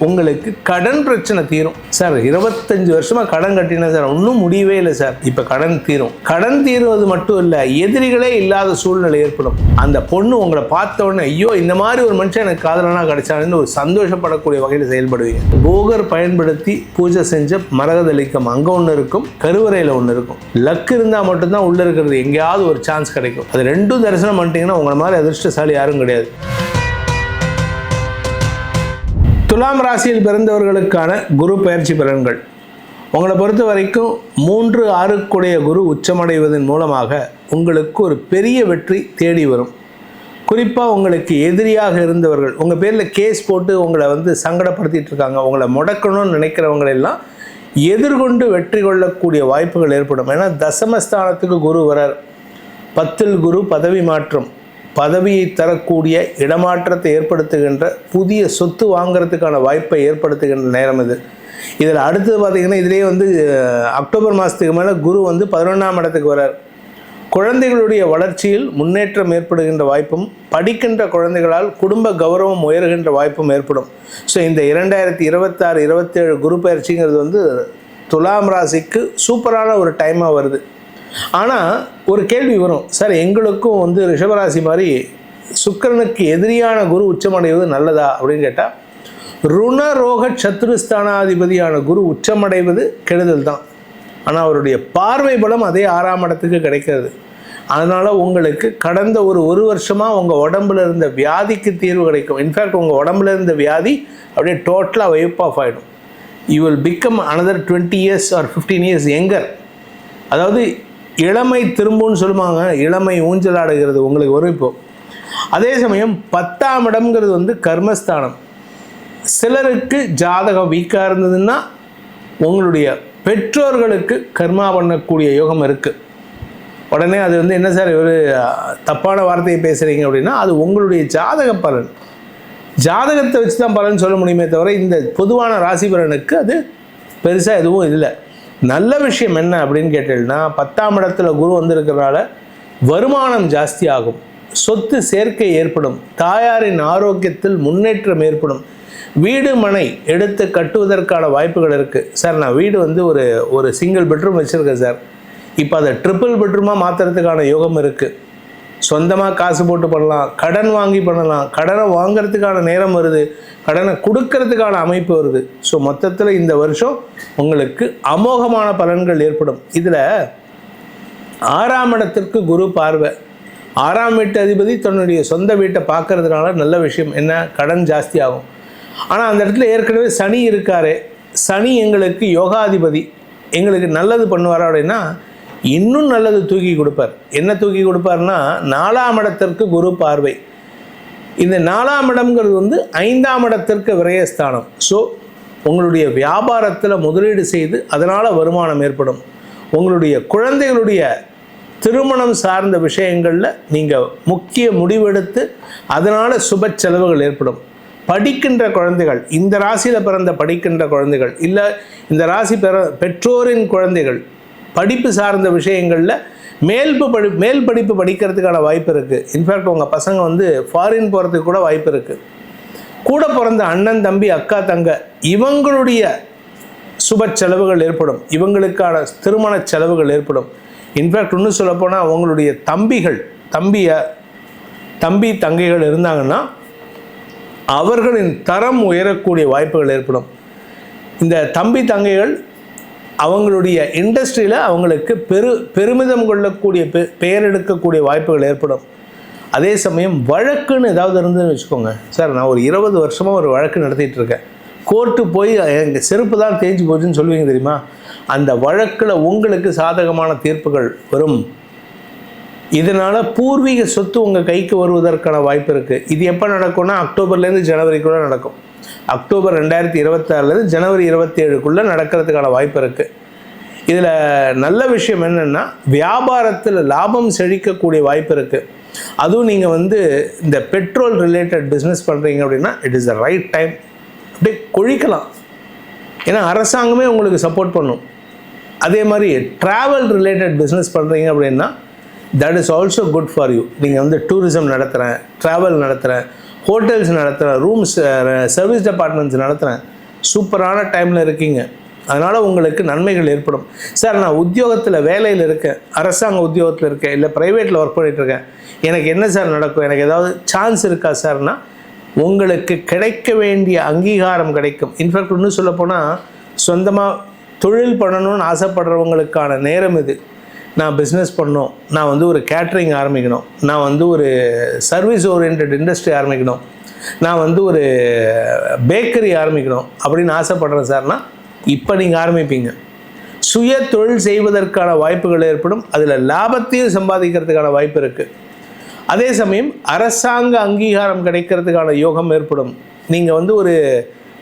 உங்களுக்கு கடன் பிரச்சனை தீரும். சார் 25 வருஷமாக கடன் கட்டினேன் சார், ஒன்றும் முடியவே இல்லை சார். இப்போ கடன் தீரும். கடன் தீருவது மட்டும் இல்லை, எதிரிகளே இல்லாத சூழ்நிலை ஏற்படும். அந்த பொண்ணு உங்களை பார்த்த உடனே ஐயோ இந்த மாதிரி ஒரு மனுஷன் எனக்கு காதலனா கிடைச்சான்னு ஒரு சந்தோஷப்படக்கூடிய வகையில் செயல்படுவீங்க. போகர் பயன்படுத்தி பூஜை செஞ்ச மரகதலிக்கம் அங்கே ஒன்று இருக்கும், கருவறையில் ஒன்று இருக்கும். லக் இருந்தால் மட்டும்தான் உள்ளே இருக்கிறது எங்கேயாவது ஒரு சான்ஸ் கிடைக்கும். அது ரெண்டும் தரிசனம் பண்ணிட்டீங்கன்னா உங்களை மாதிரி அதிர்ஷ்டசாலி யாரும் கிடையாது. துலாம் ராசியில் பிறந்தவர்களுக்கான குரு பயிற்சி பலன்கள். உங்களை பொறுத்த வரைக்கும் 3-6 குரு உச்சமடைவதன் மூலமாக உங்களுக்கு ஒரு பெரிய வெற்றி தேடி வரும். குறிப்பாக உங்களுக்கு எதிரியாக இருந்தவர்கள், உங்கள் பேரில் கேஸ் போட்டு உங்களை சங்கடப்படுத்திட்டு இருக்காங்க, உங்களை முடக்கணும்னு நினைக்கிறவங்களெல்லாம் எதிர்கொண்டு வெற்றி கொள்ளக்கூடிய வாய்ப்புகள் ஏற்படும். ஏன்னா தசமஸ்தானத்துக்கு குரு வரார். 10 குரு பதவி மாற்றம், பதவியை தரக்கூடிய இடமாற்றத்தை ஏற்படுத்துகின்ற, புதிய சொத்து வாங்கிறதுக்கான வாய்ப்பை ஏற்படுத்துகின்ற நேரம் இது. இதில் அடுத்தது பார்த்திங்கன்னா, இதிலே அக்டோபர் மாதத்துக்கு மேலே குரு 11ஆம் இடத்துக்கு வரார். குழந்தைகளுடைய வளர்ச்சியில் முன்னேற்றம் ஏற்படுகின்ற வாய்ப்பும், படிக்கின்ற குழந்தைகளால் குடும்ப கௌரவம் உயர்கின்ற வாய்ப்பும் ஏற்படும். ஸோ இந்த 2026-27 குரு பயிற்சிங்கிறது துலாம் ராசிக்கு சூப்பரான ஒரு டைமாக வருது. ஆனால் ஒரு கேள்வி வரும், சார் எங்களுக்கும் ரிஷபராசி மாதிரி சுக்கிரனுக்கு எதிரியான குரு உச்சமடைவது நல்லதா அப்படின்னு கேட்டால், ருணரோக சத்ருஸ்தானாதிபதியான குரு உச்சமடைவது கெடுதல் தான். ஆனால் அவருடைய பார்வை பலம் அதே 6ஆம் இடத்துக்கு கிடைக்கிறது. அதனால் உங்களுக்கு கடந்த ஒரு வருஷமாக உங்கள் உடம்புல இருந்த வியாதிக்கு தீர்வு கிடைக்கும். இன்ஃபேக்ட் உங்கள் உடம்புல இருந்த வியாதி அப்படியே டோட்டலாக வைப் ஆஃப் ஆகிடும். You will become another 20 years or 15 years younger. அதாவது இளமை திரும்புன்னு சொல்லுவாங்க, இளமை ஊஞ்சலாடுகிறது உங்களுக்கு வரும். இப்போது அதே சமயம் 10ஆம் இடம்ங்கிறது கர்மஸ்தானம். சிலருக்கு ஜாதகம் வீக்காக இருந்ததுன்னா உங்களுடைய பெற்றோர்களுக்கு கர்மா பண்ணக்கூடிய யோகம் இருக்குது. உடனே அது என்ன சார் ஒரு தப்பான வார்த்தையை பேசுகிறீங்க அப்படின்னா, அது உங்களுடைய ஜாதக பலன். ஜாதகத்தை வச்சு தான் பலன் சொல்ல முடியுமே தவிர இந்த பொதுவான ராசி பலனுக்கு அது பெருசாக எதுவும் இல்லை. நல்ல விஷயம் என்ன அப்படின்னு கேட்டீங்கன்னா, 10ஆம் இடத்துல குரு வந்திருக்கிறனால வருமானம் ஜாஸ்தி ஆகும், சொத்து சேர்க்கை ஏற்படும், தாயாரின் ஆரோக்கியத்தில் முன்னேற்றம் ஏற்படும், வீடு மனை எடுத்து கட்டுவதற்கான வாய்ப்புகள் இருக்குது. சார் நான் வீடு ஒரு சிங்கிள் பெட்ரூம் வச்சுருக்கேன் சார், இப்போ அதை ட்ரிபிள் பெட்ரூமாக மாற்றுறதுக்கான யோகம் இருக்குது. சொந்தமாக காசு போட்டு பண்ணலாம், கடன் வாங்கி பண்ணலாம், கடனை வாங்கிறதுக்கான நேரம் வருது, கடனை கொடுக்கறதுக்கான அமைப்பு வருது. ஸோ மொத்தத்தில் இந்த வருஷம் உங்களுக்கு அமோகமான பலன்கள் ஏற்படும். இதில் 6ஆம் இடத்திற்கு குரு பார்வை, 6ஆம் வீட்டு அதிபதி தன்னுடைய சொந்த வீட்டை பார்க்கறதுனால நல்ல விஷயம் என்ன, கடன் ஜாஸ்தி ஆகும். ஆனால் அந்த இடத்துல ஏற்கனவே சனி இருக்காரு. சனி எங்களுக்கு யோகாதிபதி, எங்களுக்கு நல்லது பண்ணுவார் அப்படின்னா இன்னும் நல்லது தூக்கி கொடுப்பார். என்ன தூக்கி கொடுப்பார்னா, 4ஆம் இடத்திற்கு குரு பார்வை. இந்த 4ஆம் இடம்ங்கிறது 5ஆம் இடத்திற்கு விரயஸ்தானம். ஸோ உங்களுடைய வியாபாரத்தில் முதலீடு செய்து அதனால் வருமானம் ஏற்படும். உங்களுடைய குழந்தைகளுடைய திருமணம் சார்ந்த விஷயங்களில் நீங்கள் முக்கிய முடிவெடுத்து அதனால் சுப செலவுகள் ஏற்படும். படிக்கின்ற குழந்தைகள், இந்த ராசியில் பிறந்த படிக்கின்ற குழந்தைகள், இல்லை இந்த ராசி பெற்றோரின் குழந்தைகள் படிப்பு சார்ந்த விஷயங்களில் மேல் படிப்பு படிக்கிறதுக்கான வாய்ப்பு இருக்குது. இன்ஃபேக்ட் உங்கள் பசங்க ஃபாரின் போகிறதுக்கு கூட வாய்ப்பு இருக்குது. கூட பிறந்த அண்ணன் தம்பி அக்கா தங்க இவங்களுடைய சுப செலவுகள் ஏற்படும், இவங்களுக்கான திருமண செலவுகள் ஏற்படும். இன்ஃபேக்ட் இன்னும் சொல்லப்போனால் உங்களுடைய தம்பி தங்கைகள் இருந்தாங்கன்னா அவர்களின் தரம் உயரக்கூடிய வாய்ப்புகள் ஏற்படும். இந்த தம்பி தங்கைகள் அவங்களுடைய இண்டஸ்ட்ரியில் அவங்களுக்கு பெருமிதம் கொள்ளக்கூடிய பெயர் எடுக்கக்கூடிய வாய்ப்புகள் ஏற்படும். அதே சமயம் வழக்குன்னு ஏதாவது இருந்துன்னு வச்சுக்கோங்க, சார் நான் ஒரு 20 வருஷமாக ஒரு வழக்கு நடத்திட்டு இருக்கேன், கோர்ட்டு போய் எங்கள் செருப்பு தான் தேஞ்சு போச்சுன்னு சொல்லுவீங்க தெரியுமா, அந்த வழக்கில் உங்களுக்கு சாதகமான தீர்ப்புகள் வரும். இதனால் பூர்வீக சொத்து உங்கள் கைக்கு வருவதற்கான வாய்ப்பு இருக்குது. இது எப்போ நடக்கும்னா அக்டோபர்லேருந்து ஜனவரிக்குள்ளே நடக்கும். அக்டோபர் 2026 ஜனவரி 27 நடக்கிறதுக்கான வாய்ப்பு இருக்குது. இதில் நல்ல விஷயம் என்னென்னா, வியாபாரத்தில் லாபம் செழிக்கக்கூடிய வாய்ப்பு இருக்குது. அதுவும் நீங்கள் இந்த பெட்ரோல் ரிலேட்டட் பிஸ்னஸ் பண்ணுறீங்க அப்படின்னா it is the right time. அப்படியே கொழிக்கலாம், ஏன்னா அரசாங்கமே உங்களுக்கு சப்போர்ட் பண்ணும். அதே மாதிரி ட்ராவல் ரிலேட்டட் பிஸ்னஸ் பண்ணுறீங்க அப்படின்னா that is also good for you. நீங்கள் டூரிசம் நடத்துகிறேன், ட்ராவல் நடத்துகிறேன், ஹோட்டல்ஸ் நடத்துகிறேன், ரூம்ஸ் சர்வீஸ் டிபார்ட்மெண்ட்ஸ் நடத்துகிறேன், சூப்பரான டைமில் இருக்கீங்க. அதனால் உங்களுக்கு நன்மைகள் ஏற்படும். சார் நான் உத்தியோகத்தில் வேலையில் இருக்கேன், அரசாங்க உத்தியோகத்தில் இருக்கேன், இல்லை ப்ரைவேட்டில் ஒர்க் பண்ணிகிட்ருக்கேன், எனக்கு என்ன சார் நடக்கும், எனக்கு ஏதாவது சான்ஸ் இருக்கா சார்னா உங்களுக்கு கிடைக்க வேண்டிய அங்கீகாரம் கிடைக்கும். இன்ஃபேக்ட் இன்னும் சொல்லப்போனால் சொந்தமாக தொழில் பண்ணணும்னு ஆசைப்படுறவங்களுக்கான நேரம் இது. நான் பிஸ்னஸ் பண்ணணும், நான் வந்து ஒரு கேட்ரிங் ஆரம்பிக்கணும், நான் வந்து ஒரு சர்வீஸ் ஓரியன்ட் இண்டஸ்ட்ரி ஆரம்பிக்கணும், நான் வந்து ஒரு பேக்கரி ஆரம்பிக்கணும் அப்படின்னு ஆசைப்படுறேன் சார்னா இப்போ நீங்கள் ஆரம்பிப்பீங்க. சுய தொழில் செய்வதற்கான வாய்ப்புகள் ஏற்படும். அதில் லாபத்தையும் சம்பாதிக்கிறதுக்கான வாய்ப்பு இருக்குது. அதே சமயம் அரசாங்க அங்கீகாரம் கிடைக்கிறதுக்கான யோகம் ஏற்படும். நீங்கள் வந்து ஒரு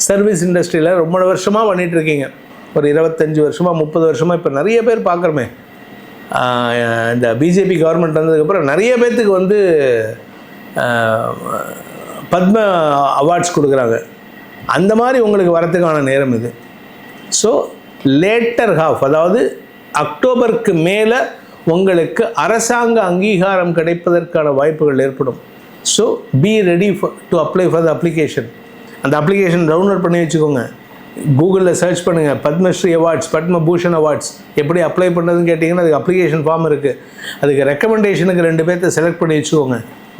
சர்வீஸ் இண்டஸ்ட்ரியில் ரொம்ப வருஷமாக பண்ணிகிட்ருக்கீங்க, ஒரு 25 வருஷமாக 30 வருஷமாக. இப்போ நிறைய பேர் பார்க்குறோமே, இந்த பிஜேபி கவர்மெண்ட் வந்ததுக்கப்புறம் நிறைய பேர்த்துக்கு வந்து பத்ம அவார்ட்ஸ் கொடுக்குறாங்க. அந்த மாதிரி உங்களுக்கு வரத்துக்கான நேரம் இது. ஸோ லேட்டர் ஹாஃப், அதாவது அக்டோபருக்கு மேலே உங்களுக்கு அரசாங்க அங்கீகாரம் கிடைப்பதற்கான வாய்ப்புகள் ஏற்படும். So be ready to apply for the application. அந்த அப்ளிகேஷன் டவுன்லோட் பண்ணி வச்சுக்கோங்க. கூகுளில் சர்ச் பண்ணுங்கள், பத்மஸ்ரீ அவார்ட்ஸ், பத்மபூஷன் அவார்ட்ஸ். எப்படி அப்ளை பண்ணுறதுன்னு கேட்டிங்கன்னா அதுக்கு அப்ளிகேஷன் ஃபார்ம் இருக்குது. அதுக்கு ரெக்கமெண்டேஷனுக்கு 2 பேர்த்த செலக்ட் பண்ணி வச்சுக்கோங்க.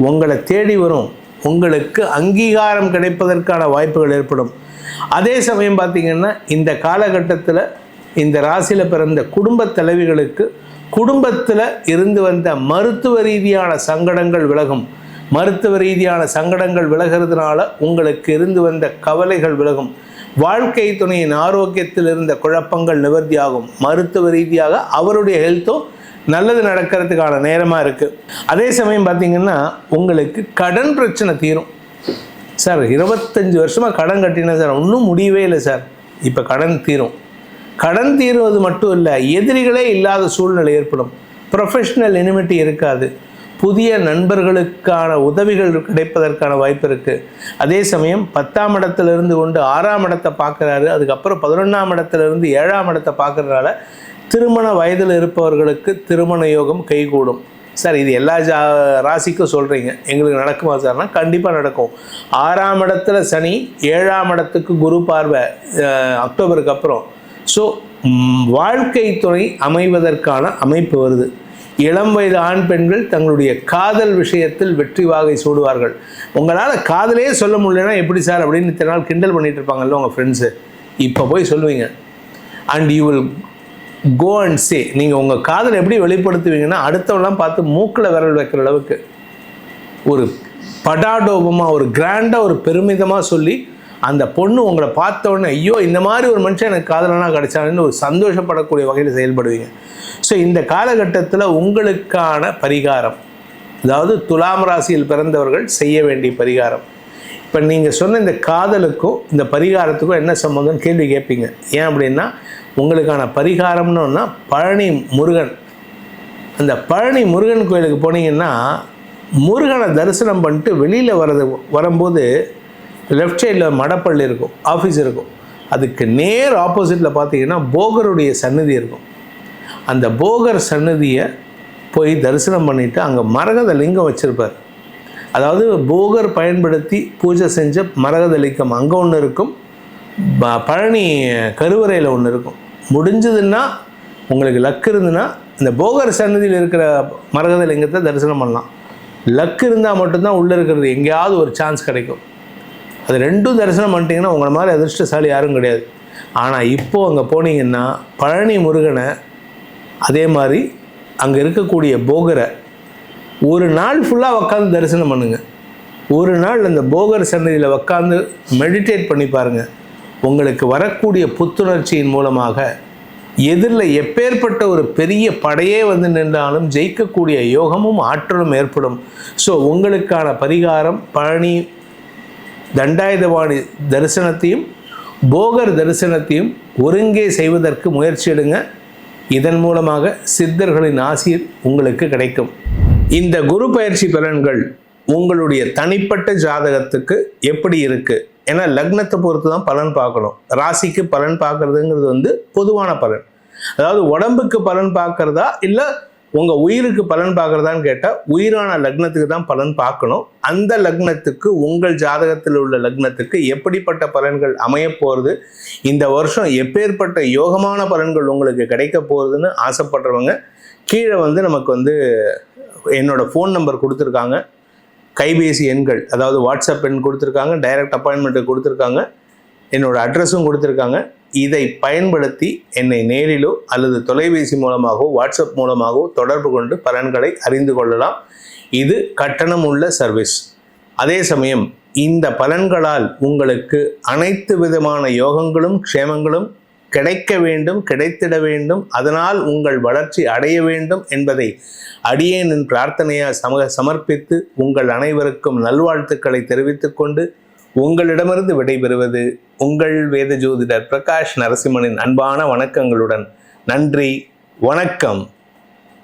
உங்களை தேடி வரும், உங்களுக்கு அங்கீகாரம் கிடைப்பதற்கான வாய்ப்புகள் ஏற்படும். அதே சமயம் பார்த்திங்கன்னா இந்த காலகட்டத்தில் இந்த ராசியில் பிறந்த குடும்ப தலைவிகளுக்கு குடும்பத்தில் இருந்து வந்த மருத்துவ ரீதியான சங்கடங்கள் விலகும். மருத்துவ ரீதியான சங்கடங்கள் விலகிறதுனால உங்களுக்கு இருந்து வந்த கவலைகள் விலகும். வாழ்க்கை துணையின் ஆரோக்கியத்தில் இருந்த குழப்பங்கள் நிவர்த்தியாகும். மருத்துவ ரீதியாக அவருடைய ஹெல்த்தும் நல்லது நடக்கிறதுக்கான நேரமாக இருக்குது. அதே சமயம் பார்த்திங்கன்னா உங்களுக்கு கடன் பிரச்சனை தீரும். சார் 25 வருஷமாக கடன் கட்டினேன் சார், ஒன்றும் முடியவே இல்லை சார். இப்போ கடன் தீரும். கடன் தீருவது மட்டும் இல்லை, எதிரிகளே இல்லாத சூழ்நிலை ஏற்படும். ப்ரொஃபஷ்னல் எனிமிட்டி இருக்காது. புதிய நண்பர்களுக்கான உதவிகள் கிடைப்பதற்கான வாய்ப்பு இருக்குது. அதே சமயம் 10ஆம் இடத்துலேருந்து கொண்டு 6ஆம் இடத்தை பார்க்குறாரு. அதுக்கப்புறம் 11ஆம் இடத்துலேருந்து 7ஆம் இடத்தை பார்க்குறதுனால திருமண வயதில் இருப்பவர்களுக்கு திருமண யோகம் கைகூடும். சார் இது எல்லா ராசிக்கும் சொல்கிறீங்க, எங்களுக்கு நடக்குமா சார்னா கண்டிப்பாக நடக்கும். 6ஆம் இடத்துல சனி, 7ஆம் இடத்துக்கு குரு பார்வை அக்டோபருக்கு அப்புறம். ஸோ வாழ்க்கை துணை அமைவதற்கான அமைப்பு வருது. இளம் வயது ஆண் பெண்கள் தங்களுடைய காதல் விஷயத்தில் வெற்றி வாகை சூடுவார்கள். உங்களால் காதலே சொல்ல முடியலன்னா எப்படி சார் அப்படின்னு இத்தனை நாள் கிண்டல் பண்ணிகிட்டு இருப்பாங்கல்ல உங்கள் ஃப்ரெண்ட்ஸு. இப்போ போய் சொல்லுவீங்க. And you will go and say. நீங்கள் உங்கள் காதலை எப்படி வெளிப்படுத்துவீங்கன்னா அடுத்தவெல்லாம் பார்த்து மூக்கில் விரல் வைக்கிற அளவுக்கு ஒரு படாடோபமாக, ஒரு கிராண்டாக, ஒரு பெருமிதமாக சொல்லி அந்த பொண்ணு உங்களை பார்த்த உடனே ஐயோ இந்த மாதிரி ஒரு மனுஷன் எனக்கு காதலனாக கிடைச்சான்னு ஒரு சந்தோஷப்படக்கூடிய வகையில் செயல்படுவீங்க. ஸோ இந்த காலகட்டத்தில் உங்களுக்கான பரிகாரம், அதாவது துலாம் ராசியில் பிறந்தவர்கள் செய்ய வேண்டிய பரிகாரம். இப்போ நீங்கள் சொன்ன இந்த காதலுக்கும் இந்த பரிகாரத்துக்கும் என்ன சம்மந்தம்னு கேள்வி கேட்பீங்க. ஏன் அப்படின்னா உங்களுக்கான பரிகாரம்னு பழனி முருகன். அந்த பழனி முருகன் கோயிலுக்கு போனீங்கன்னா முருகனை தரிசனம் பண்ணிட்டு வெளியில் வரும்போது லெஃப்ட் சைடில் மடப்பள்ளி இருக்கும், ஆஃபீஸ் இருக்கும். அதுக்கு நேர் ஆப்போசிட்டில் பார்த்தீங்கன்னா போகருடைய சன்னதி இருக்கும். அந்த போகர் சன்னதியை போய் தரிசனம் பண்ணிவிட்டு அங்கே மரகத லிங்கம் வச்சுருப்பார். அதாவது போகர் பயன்படுத்தி பூஜை செஞ்ச மரகத லிங்கம் அங்கே ஒன்று இருக்கும், பழனி கருவறையில் ஒன்று இருக்கும். முடிஞ்சதுன்னா உங்களுக்கு லக்கு இருந்துன்னா இந்த போகர் சன்னதியில் இருக்கிற மரகத லிங்கத்தை தரிசனம் பண்ணலாம். லக்கு இருந்தால் மட்டும்தான் உள்ளே இருக்கிறது எங்கேயாவது ஒரு சான்ஸ் கிடைக்கும். அது 2ம் தரிசனம் பண்ணிட்டீங்கன்னா உங்களை மாதிரி அதிர்ஷ்டசாலி யாரும் கிடையாது. ஆனால் இப்போது அங்கே போனீங்கன்னா பழனி முருகனை, அதே மாதிரி அங்கே இருக்கக்கூடிய போகரை ஒரு நாள் ஃபுல்லாக உட்காந்து தரிசனம் பண்ணுங்கள். ஒரு நாள் அந்த போகர் சன்னதியில் உட்காந்து மெடிடேட் பண்ணி பாருங்கள். உங்களுக்கு வரக்கூடிய புத்துணர்ச்சியின் மூலமாக எதிரில் எப்பேற்பட்ட ஒரு பெரிய படையே வந்து நின்றாலும் ஜெயிக்கக்கூடிய யோகமும் ஆற்றலும் ஏற்படும். ஸோ உங்களுக்கான பரிகாரம் பழனி தண்டாயுதபாணி தரிசனத்தையும் போகர் தரிசனத்தையும் ஒருங்கே செய்வதற்கு முயற்சி எடுங்க. இதன் மூலமாக சித்தர்களின் ஆசீர் உங்களுக்கு கிடைக்கும். இந்த குரு பயிற்சி பலன்கள் உங்களுடைய தனிப்பட்ட ஜாதகத்துக்கு எப்படி இருக்குது? ஏன்னா லக்னத்தை பொறுத்து தான் பலன் பார்க்கணும். ராசிக்கு பலன் பார்க்குறதுங்கிறது பொதுவான பலன். அதாவது உடம்புக்கு பலன் பார்க்குறதா இல்லை உங்கள் உயிருக்கு பலன் பார்க்குறதான்னு கேட்டால் உயிரான லக்னத்துக்கு தான் பலன் பார்க்கணும். அந்த லக்னத்துக்கு, உங்கள் ஜாதகத்தில் உள்ள லக்னத்துக்கு எப்படிப்பட்ட பலன்கள் அமைய போகிறது, இந்த வருஷம் எப்பேற்பட்ட யோகமான பலன்கள் உங்களுக்கு கிடைக்க போகுதுன்னு ஆசைப்படுறவங்க கீழே நமக்கு என்னோட ஃபோன் நம்பர் கொடுத்துருக்காங்க, கைபேசி எண்கள், அதாவது வாட்ஸ்அப் எண் கொடுத்துருக்காங்க, டைரக்ட் அப்பாயின்மெண்ட்டு கொடுத்துருக்காங்க, என்னோட அட்ரஸும் கொடுத்துருக்காங்க. இதை பயன்படுத்தி என்னை நேரிலோ அல்லது தொலைபேசி மூலமாகவோ வாட்ஸ்அப் மூலமாகவோ தொடர்பு கொண்டு பலன்களை அறிந்து கொள்ளலாம். இது கட்டணம் உள்ள சர்வீஸ். அதே சமயம் இந்த பலன்களால் உங்களுக்கு அனைத்து விதமான யோகங்களும் க்ஷேமங்களும் கிடைக்க வேண்டும், கிடைத்திட வேண்டும், அதனால் உங்கள் வளர்ச்சி அடைய வேண்டும் என்பதை அடியேனின் பிரார்த்தனையாக சமர்ப்பித்து உங்கள் அனைவருக்கும் நல்வாழ்த்துக்களை தெரிவித்துக் கொண்டு உங்களிடமிருந்து விடைபெறுவது உங்கள் வேத ஜோதிடர் பிரகாஷ் நரசிம்மனின் அன்பான வணக்கங்களுடன். நன்றி, வணக்கம்.